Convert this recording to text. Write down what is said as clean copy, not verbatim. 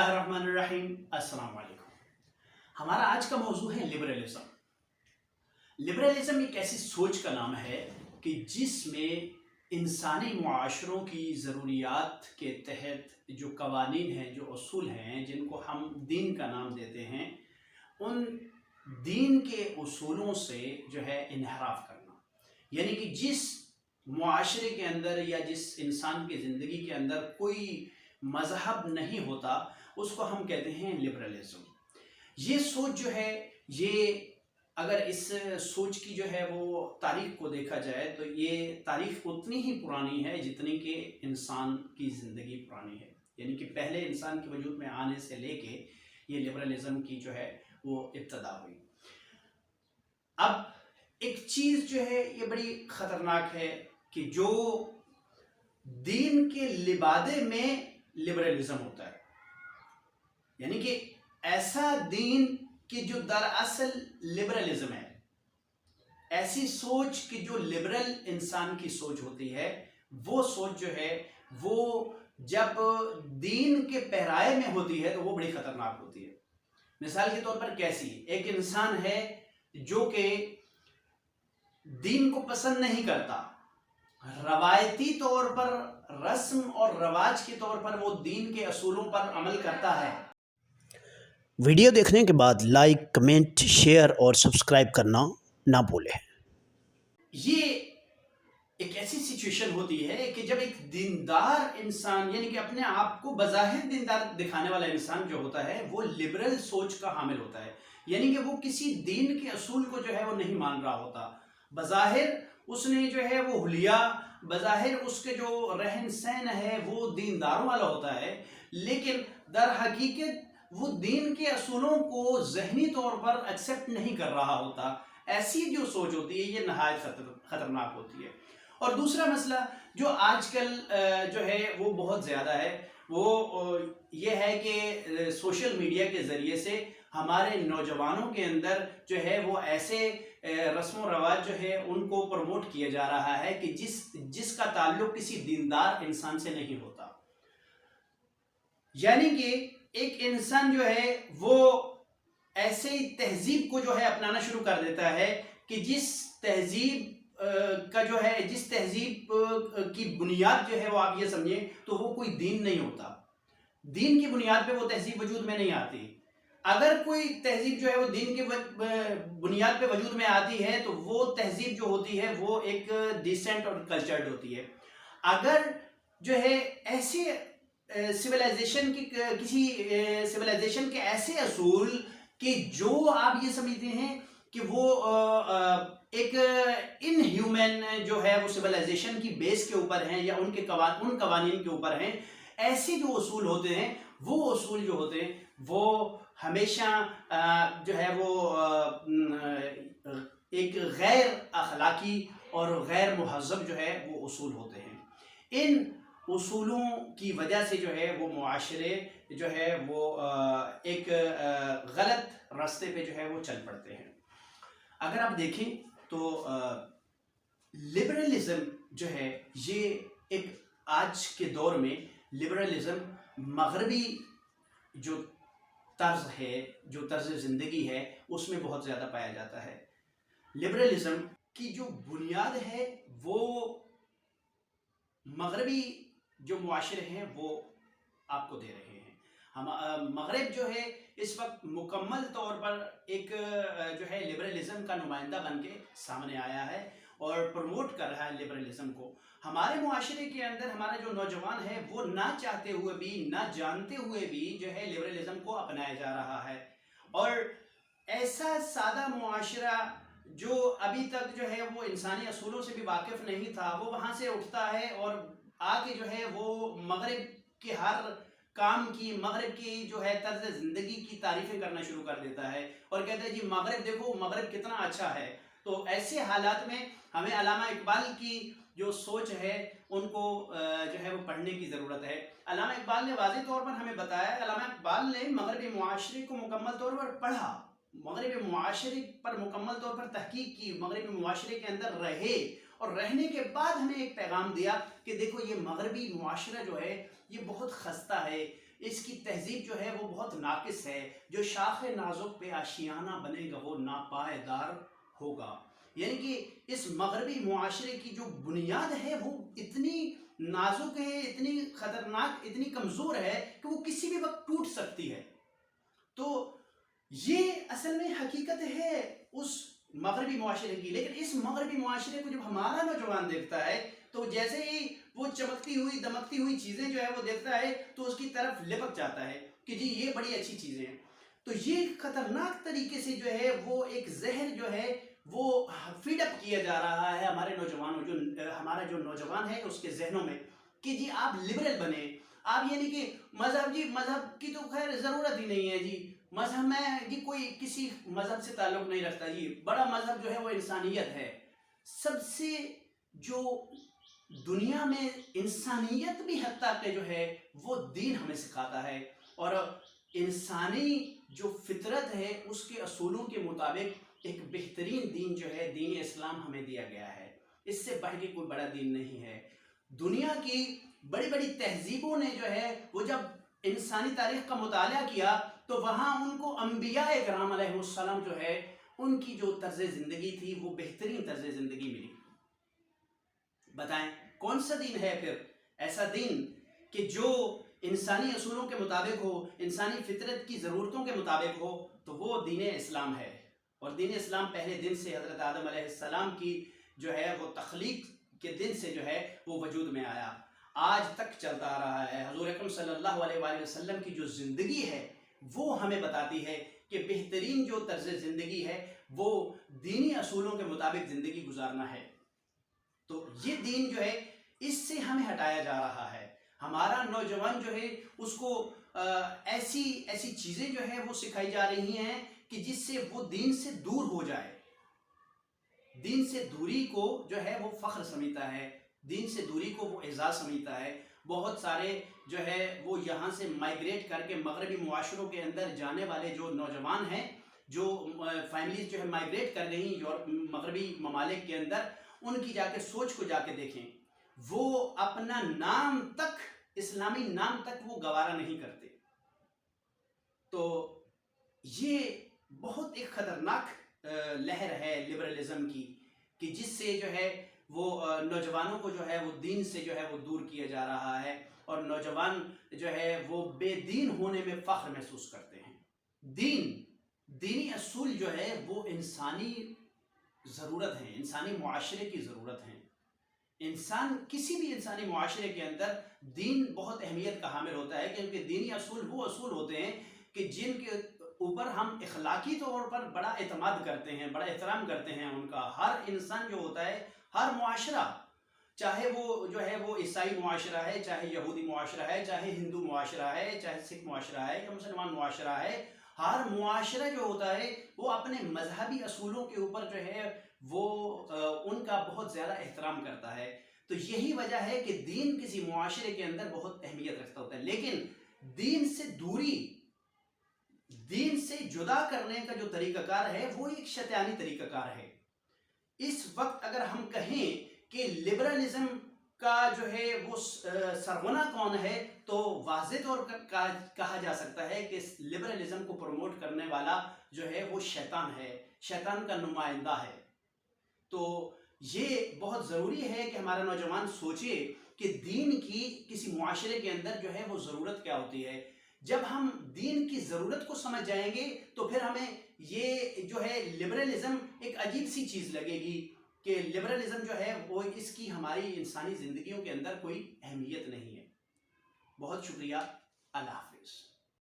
बिस्मिल्लाहिर्रहमानिर्रहीम। अस्सलाम वालेकुम। हमारा आज का मौजू है लिबरलिज्म। लिबरलिज्म एक ऐसी सोच का नाम है कि जिसमें इंसानी मुआशरों की ज़रूरियात के तहत जो कवानीन हैं, जो उसूल हैं, जिनको हम दीन का नाम देते हैं, उन दीन के उसूलों से जो है इन्हराफ करना। यानी कि जिस मुआशरे के अंदर या जिस इंसान की ज़िंदगी के अंदर कोई मज़हब नहीं होता, उसको हम कहते हैं लिबरलिज्म। ये सोच जो है, ये अगर इस सोच की जो है वो तारीख़ को देखा जाए तो ये तारीख़ उतनी ही पुरानी है जितनी कि इंसान की ज़िंदगी पुरानी है। यानी कि पहले इंसान के वजूद में आने से लेके ये लिबरलिज्म की जो है वो इब्तदा हुई। अब एक चीज़ जो है ये बड़ी ख़तरनाक है कि जो दीन के लिबादे में लिबरलिज्म होता है, यानी कि ऐसा दीन कि जो दरअसल लिबरलिज्म है, ऐसी सोच कि जो लिबरल इंसान की सोच होती है, वो सोच जो है वो जब दीन के पहराए में होती है तो वो बड़ी ख़तरनाक होती है। मिसाल के तौर पर कैसी? एक इंसान है जो कि दीन को पसंद नहीं करता, रवायती तौर पर, रस्म और रवाज के तौर पर वो दीन के असूलों पर अमल करता है। वीडियो देखने के बाद लाइक, कमेंट, शेयर और सब्सक्राइब करना ना भूलें। ये एक ऐसी सिचुएशन होती है कि जब एक दीनदार इंसान, यानी कि अपने आप को बज़ाहिर दीनदार दिखाने वाला इंसान जो होता है वो लिबरल सोच का हामिल होता है। यानी कि वो किसी दीन के असूल को जो है वो नहीं मान रहा होता। बज़ाहिर उसने जो है वो हुलिया, बज़ाहिर उसके जो रहन सहन है वो दीनदारों वाला होता है, लेकिन दर हकीकत वो दीन के असूलों को ज़हनी तौर पर एक्सेप्ट नहीं कर रहा होता। ऐसी जो सोच होती है ये नहायत ख़तरनाक होती है। और दूसरा मसला जो आजकल जो है वो बहुत ज़्यादा है, वो ये है कि सोशल मीडिया के ज़रिए से हमारे नौजवानों के अंदर जो है वो ऐसे रस्म व रवाज जो है उनको प्रमोट किया जा रहा है कि जिसका ताल्लुक किसी दीनदार इंसान से नहीं होता। यानी कि एक इंसान जो है वो ऐसे ही तहजीब को जो है अपनाना शुरू कर देता है कि जिस तहजीब का जो है, जिस तहजीब की बुनियाद जो है वो आप ये समझें तो वो कोई दीन नहीं होता। दीन की बुनियाद पे वो तहजीब वजूद में नहीं आती। अगर कोई तहजीब जो है वो दीन के बुनियाद पे वजूद में आती है तो वो तहजीब जो होती है वो एक डिसेंट और कल्चर्ड होती है। अगर जो है ऐसे सिविलाइजेशन की, किसी सिविलाइजेशन के ऐसे असूल कि जो आप ये समझते हैं कि वो एक इनह्यूमन जो है वो सिविलाइजेशन की बेस के ऊपर हैं या उन कवानीन के ऊपर हैं, ऐसे जो उसूल होते हैं वो उसूल जो होते हैं वो हमेशा जो है वो एक गैर अखलाकी और गैर मुहज़्ज़ब जो है वो उसूल होते हैं। इन उसूलों की वजह से जो है वो मुआशरे जो है वो एक गलत रास्ते पे जो है वो चल पड़ते हैं। अगर आप देखें तो लिबरलिज्म जो है ये एक आज के दौर में लिबरलिज्म मगरबी जो तर्ज है, जो तर्ज ज़िंदगी है, उसमें बहुत ज़्यादा पाया जाता है। लिबरलिज्म की जो बुनियाद है वो मगरबी जो मुआशरे हैं वो आपको दे रहे हैं। हम मगरब जो है इस वक्त मुकम्मल तौर पर एक जो है लिबरलिज्म का नुमाइंदा बन के सामने आया है और प्रमोट कर रहा है लिबरलिज्म को। हमारे मुआशरे के अंदर हमारा जो नौजवान है वो ना चाहते हुए भी, ना जानते हुए भी जो है लिबरलिज्म को अपनाया जा रहा है। और ऐसा सादा मुआशरा जो अभी तक जो है वो इंसानी असूलों से भी वाकिफ़ नहीं था, वो वहाँ से उठता है और आके जो है वो मगरब के हर काम की, मगरब की जो है तर्ज ज़िंदगी की तारीफ़ें करना शुरू कर देता है और कहता है जी मगरब देखो, मगरब कितना अच्छा है। तो ऐसे हालात में हमें अल्लामा इकबाल की जो सोच है उनको जो है वो पढ़ने की ज़रूरत है। अल्लामा इकबाल ने वाज़ेह तौर पर हमें बताया, अल्लामा इकबाल ने मगरबी मुआशरे को मुकम्मल तौर पर पढ़ा, मगरबी मुआशरे पर मुकम्मल तौर पर तहकीक की, मगरबी मुआशरे के अंदर रहे और रहने के बाद हमें एक पैगाम दिया कि देखो ये मगरबी मुआशरा जो है ये बहुत खस्ता है, اس کی تہذیب جو ہے وہ بہت ناقص ہے. جو شاخ نازک پہ آشیانہ بنے گا وہ ناپائیدار ہوگا. یعنی کہ اس مغربی معاشرے کی جو بنیاد ہے وہ اتنی نازک ہے، اتنی خطرناک، اتنی کمزور ہے کہ وہ کسی بھی وقت ٹوٹ سکتی ہے. تو یہ اصل میں حقیقت ہے اس مغربی معاشرے کی. لیکن اس مغربی معاشرے کو جب ہمارا نوجوان دیکھتا ہے تو جیسے ہی وہ چمکتی ہوئی دمکتی ہوئی چیزیں جو ہے وہ دیکھتا ہے تو اس کی طرف لپک جاتا ہے کہ جی یہ بڑی اچھی چیزیں ہیں. تو یہ خطرناک طریقے سے جو ہے وہ ایک زہر جو ہے وہ فیڈ اپ کیا جا رہا ہے ہمارے نوجوانوں، ہمارا جو نوجوان ہے اس کے ذہنوں میں کہ جی آپ لبرل بنے. آپ یعنی کہ مذہب، جی مذہب کی تو خیر ضرورت ہی نہیں ہے. جی مذہب میں جی کوئی کسی مذہب سے تعلق نہیں رکھتا. جی بڑا مذہب جو ہے وہ انسانیت ہے. سب سے جو دنیا میں انسانیت بھی حتیٰ کہ جو ہے وہ دین ہمیں سکھاتا ہے. اور انسانی جو فطرت ہے اس کے اصولوں کے مطابق ایک بہترین دین جو ہے دین اسلام ہمیں دیا گیا ہے. اس سے بڑھ کے کوئی بڑا دین نہیں ہے. دنیا کی بڑی بڑی تہذیبوں نے جو ہے وہ جب انسانی تاریخ کا مطالعہ کیا تو وہاں ان کو انبیاء کرام علیہ السلام جو ہے ان کی جو طرز زندگی تھی وہ بہترین طرز زندگی ملی. بتائیں کون سا دین ہے پھر ایسا دین کہ جو انسانی اصولوں کے مطابق ہو، انسانی فطرت کی ضرورتوں کے مطابق ہو؟ تو وہ دین اسلام ہے. اور دین اسلام پہلے دن سے حضرت آدم علیہ السلام کی جو ہے وہ تخلیق کے دن سے جو ہے وہ وجود میں آیا، آج تک چلتا آ رہا ہے. حضور اکرم صلی اللہ علیہ وآلہ وسلم کی جو زندگی ہے وہ ہمیں بتاتی ہے کہ بہترین جو طرز زندگی ہے وہ دینی اصولوں کے مطابق زندگی گزارنا ہے. تو یہ دین جو ہے اس سے ہمیں ہٹایا جا رہا ہے. ہمارا نوجوان جو ہے اس کو ایسی چیزیں جو ہے وہ سکھائی جا رہی ہیں کہ جس سے وہ دین سے دور ہو جائے. دین سے دوری کو جو ہے وہ فخر سمجھتا ہے، دین سے دوری کو وہ اعزاز سمجھتا ہے. بہت سارے جو ہے وہ یہاں سے مائیگریٹ کر کے مغربی معاشروں کے اندر جانے والے جو نوجوان ہیں، جو فیملیز جو ہے مائیگریٹ کر رہی ہیں مغربی ممالک کے اندر، ان کی جا کے سوچ کو جا کے دیکھیں. وہ اپنا نام تک، اسلامی نام تک وہ گوارا نہیں کرتے. تو یہ بہت ایک خطرناک لہر ہے لبرلزم کی کہ جس سے جو ہے وہ نوجوانوں کو جو ہے وہ دین سے جو ہے وہ دور کیا جا رہا ہے. اور نوجوان جو ہے وہ بے دین ہونے میں فخر محسوس کرتے ہیں. دینی اصول جو ہے وہ انسانی ضرورت ہیں، انسانی معاشرے کی ضرورت ہیں. کسی بھی انسانی معاشرے کے اندر دین بہت اہمیت کا حامل ہوتا ہے، کیونکہ دینی اصول وہ اصول ہوتے ہیں کہ جن کے اوپر ہم اخلاقی طور پر بڑا اعتماد کرتے ہیں، بڑا احترام کرتے ہیں. ان کا ہر انسان جو ہوتا ہے، ہر معاشرہ، چاہے وہ جو ہے وہ عیسائی معاشرہ ہے، چاہے یہودی معاشرہ ہے، چاہے ہندو معاشرہ ہے، چاہے سکھ معاشرہ ہے یا مسلمان معاشرہ ہے، ہر معاشرہ جو ہوتا ہے وہ اپنے مذہبی اصولوں کے اوپر جو ہے وہ ان کا بہت زیادہ احترام کرتا ہے. تو یہی وجہ ہے کہ دین کسی معاشرے کے اندر بہت اہمیت رکھتا ہوتا ہے. لیکن دین سے دوری، دین سے جدا کرنے کا جو طریقہ کار ہے وہ ایک شیطانی طریقہ کار ہے. اس وقت اگر ہم کہیں کہ لبرلزم کا جو ہے وہ سرغنہ کون ہے تو واضح طور پر کہا جا سکتا ہے کہ لبرلزم کو پروموٹ کرنے والا جو ہے وہ شیطان ہے، شیطان کا نمائندہ ہے. تو یہ بہت ضروری ہے کہ ہمارا نوجوان سوچے کہ دین کی کسی معاشرے کے اندر جو ہے وہ ضرورت کیا ہوتی ہے. جب ہم دین کی ضرورت کو سمجھ جائیں گے تو پھر ہمیں یہ جو ہے لبرلزم ایک عجیب سی چیز لگے گی کہ لبرلزم جو ہے وہ اس کی ہماری انسانی زندگیوں کے اندر کوئی اہمیت نہیں ہے. بہت شکریہ. اللہ حافظ.